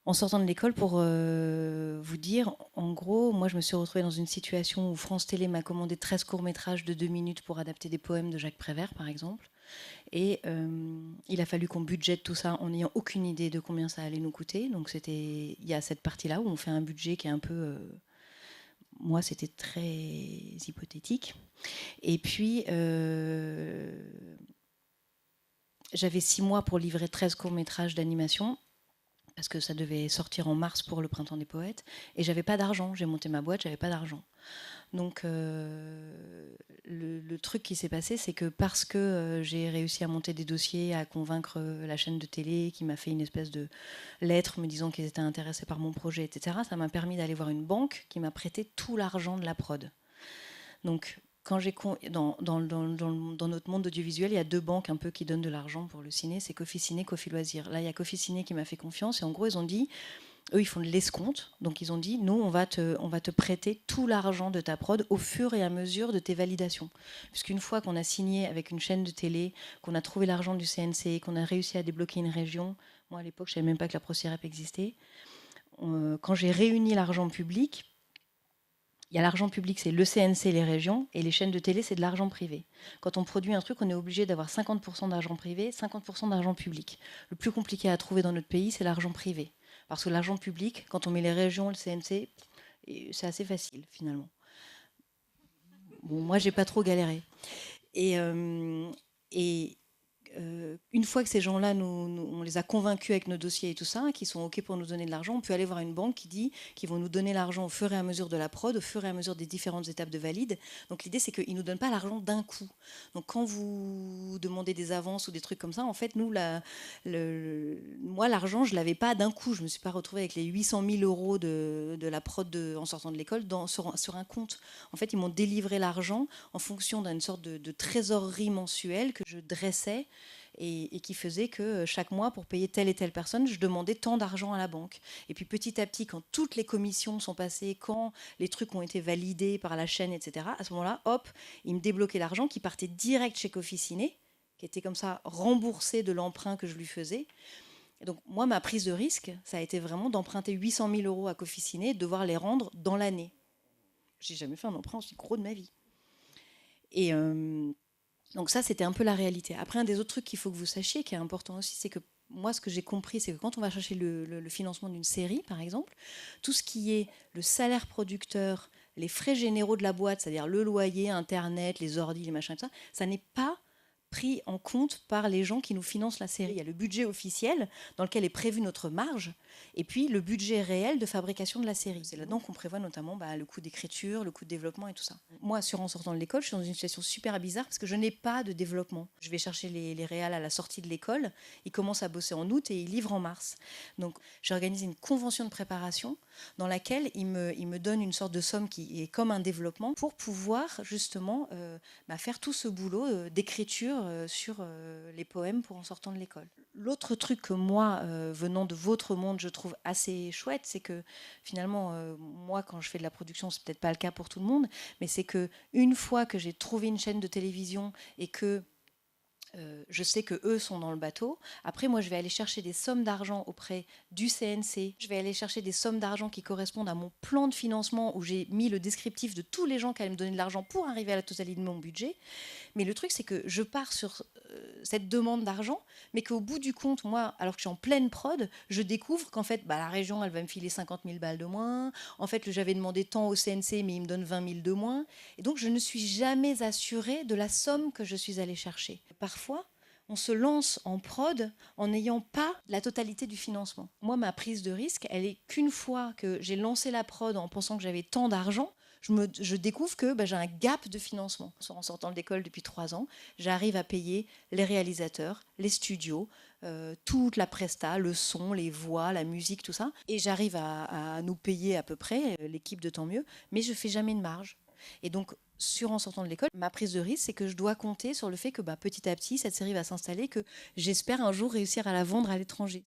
En sortant de l'école, pour vous dire, en gros, moi je me suis retrouvée dans une situation où France Télé m'a commandé 13 courts-métrages de 2 minutes pour adapter des poèmes de Jacques Prévert, par exemple. Et il a fallu qu'on budgète tout ça en n'ayant aucune idée de combien ça allait nous coûter. Donc il y a cette partie-là où on fait un budget qui est un peu... moi, c'était très hypothétique. Et puis, j'avais 6 mois pour livrer 13 courts-métrages d'animation, parce que ça devait sortir en mars pour le Printemps des Poètes, et j'avais pas d'argent. J'ai monté ma boîte, j'avais pas d'argent. Donc le truc qui s'est passé, c'est que parce que j'ai réussi à monter des dossiers, à convaincre la chaîne de télé qui m'a fait une espèce de lettre me disant qu'ils étaient intéressés par mon projet, etc., ça m'a permis d'aller voir une banque qui m'a prêté tout l'argent de la prod. Donc quand dans notre monde audiovisuel, il y a 2 banques un peu qui donnent de l'argent pour le ciné, c'est Cofi Ciné, Cofi Loisirs. Là, il y a Cofi Ciné qui m'a fait confiance, et en gros, ils ont dit, eux, ils font de l'escompte. Donc, ils ont dit, nous, on va te prêter tout l'argent de ta prod au fur et à mesure de tes validations. Puisqu'une fois qu'on a signé avec une chaîne de télé, qu'on a trouvé l'argent du CNC, qu'on a réussi à débloquer une région, moi, à l'époque, je ne savais même pas que la ProCirep existait, quand j'ai réuni l'argent public, il y a l'argent public, c'est le CNC, les régions, et les chaînes de télé, c'est de l'argent privé. Quand on produit un truc, on est obligé d'avoir 50% d'argent privé, 50% d'argent public. Le plus compliqué à trouver dans notre pays, c'est l'argent privé. Parce que l'argent public, quand on met les régions, le CNC, c'est assez facile finalement. Bon, moi, j'ai pas trop galéré. Et, et une fois que ces gens-là, on les a convaincus avec nos dossiers et tout ça, qui sont OK pour nous donner de l'argent, on peut aller voir une banque qui dit qu'ils vont nous donner l'argent au fur et à mesure de la prod, au fur et à mesure des différentes étapes de valide. Donc l'idée, c'est qu'ils ne nous donnent pas l'argent d'un coup. Donc quand vous demandez des avances ou des trucs comme ça, en fait, nous, moi, l'argent, je ne l'avais pas d'un coup. Je ne me suis pas retrouvée avec les 800 000 euros de la prod en sortant de l'école sur un compte. En fait, ils m'ont délivré l'argent en fonction d'une sorte de trésorerie mensuelle que je dressais, et qui faisait que chaque mois, pour payer telle et telle personne, je demandais tant d'argent à la banque. Et puis petit à petit, quand toutes les commissions sont passées, quand les trucs ont été validés par la chaîne, etc., à ce moment-là, hop, ils me débloquaient l'argent qui partait direct chez Cofi Ciné, qui était comme ça remboursé de l'emprunt que je lui faisais. Et donc moi, ma prise de risque, ça a été vraiment d'emprunter 800 000 euros à Cofi Ciné et de devoir les rendre dans l'année. J'ai jamais fait un emprunt aussi gros de ma vie. Et donc ça, c'était un peu la réalité. Après, un des autres trucs qu'il faut que vous sachiez, qui est important aussi, c'est que moi, ce que j'ai compris, c'est que quand on va chercher le financement d'une série, par exemple, tout ce qui est le salaire producteur, les frais généraux de la boîte, c'est-à-dire le loyer, Internet, les ordis, les machins, tout ça, ça n'est pas pris en compte par les gens qui nous financent la série. Il y a le budget officiel dans lequel est prévue notre marge, et puis le budget réel de fabrication de la série. C'est là-dedans qu'on prévoit notamment le coût d'écriture, le coût de développement et tout ça. Moi, en sortant de l'école, je suis dans une situation super bizarre parce que je n'ai pas de développement. Je vais chercher les réals à la sortie de l'école, ils commencent à bosser en août et ils livrent en mars. Donc j'ai organisé une convention de préparation dans laquelle ils me donnent une sorte de somme qui est comme un développement pour pouvoir justement faire tout ce boulot d'écriture sur les poèmes pour en sortant de l'école. L'autre truc que moi, venant de votre monde, je trouve assez chouette, c'est que finalement, moi, quand je fais de la production, c'est peut-être pas le cas pour tout le monde, mais c'est que une fois que j'ai trouvé une chaîne de télévision et que je sais que eux sont dans le bateau. Après, moi, je vais aller chercher des sommes d'argent auprès du CNC. Je vais aller chercher des sommes d'argent qui correspondent à mon plan de financement où j'ai mis le descriptif de tous les gens qui allaient me donner de l'argent pour arriver à la totalité de mon budget. Mais le truc, c'est que je pars sur cette demande d'argent, mais qu'au bout du compte, moi, alors que je suis en pleine prod, je découvre qu'en fait, la région, elle va me filer 50 000 balles de moins. En fait, j'avais demandé tant au CNC, mais il me donne 20 000 de moins. Et donc, je ne suis jamais assurée de la somme que je suis allée chercher. Parfois, on se lance en prod en n'ayant pas la totalité du financement. Moi, ma prise de risque, elle est qu'une fois que j'ai lancé la prod en pensant que j'avais tant d'argent, je découvre que j'ai un gap de financement. En sortant de l'école depuis 3 ans, j'arrive à payer les réalisateurs, les studios, toute la presta, le son, les voix, la musique, tout ça. Et j'arrive à nous payer à peu près, l'équipe de tant mieux, mais je ne fais jamais de marge. Et donc, en sortant de l'école, ma prise de risque, c'est que je dois compter sur le fait que petit à petit, cette série va s'installer, que j'espère un jour réussir à la vendre à l'étranger.